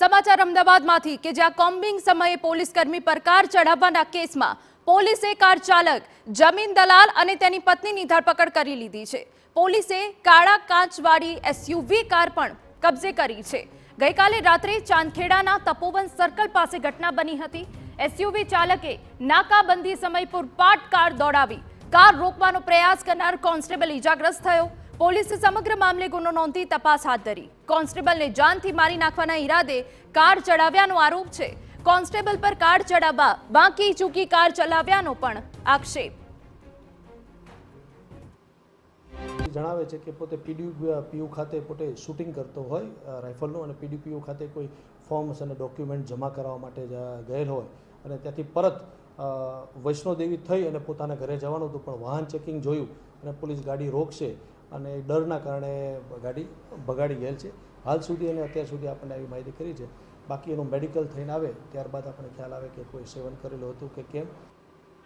સમાચાર અમદાવાદમાંથી કે જ્યાં કોમ્બિંગ સમયે પોલીસ કર્મી પર કાર ચઢાવવાના કેસમાં પોલીસે કાર ચાલક જમીન દલાલ અને તેની પત્નીની ધરપકડ કરી લીધી છે। પોલીસે કાળા કાચવાળી એસયુવી કાર પણ કબજે કરી છે। ગઈકાલે રાત્રે ચાંદખેડાના તપોવન સર્કલ પાસે ઘટના બની હતી। એસયુવી ચાલકે નાકાબંધી સમય પૂરપાટ કાર દોડાવી કાર રોકવાનો પ્રયાસ કરનાર કોન્સ્ટેબલ ઇજાગ્રસ્ત થયો। પોલીસે સમગ્ર મામલે ગુનો નોંધી તપાસ હાથ ધરી। કોન્સ્ટેબલને જાનથી મારી નાખવાના ઈરાદે કાર ચડાવ્યાનો આરોપ છે। કોન્સ્ટેબલ પર કાર ચડાવવા બાકી ચૂકી કાર ચલાવ્યાનો પણ આક્ષેપ। જણાવે છે કે પોતે પીડીપીયુ ખાતે પોતે શૂટિંગ કરતો હોય રાઇફલનું અને પીડીપીયુ ખાતે કોઈ ફોર્મ્સ અને ડોક્યુમેન્ટ જમા કરાવવા માટે ગયેલ હોય અને ત્યાંથી પરત વૈષ્ણોદેવી થઈ અને પોતાના ઘરે જવાનું હતું, પણ વાહન ચેકિંગ જોયું અને પોલીસ ગાડી રોકશે અને ડરના કારણે ગાડી બગાડી ગયેલ છે। હાલ સુધી અને અત્યાર સુધી આપણને આવી માહિતી કરી છે। બાકી એનું મેડિકલ થઈને આવે ત્યારબાદ આપણને ખ્યાલ આવે કે કોઈ સેવન કરેલું હતું કે કેમ।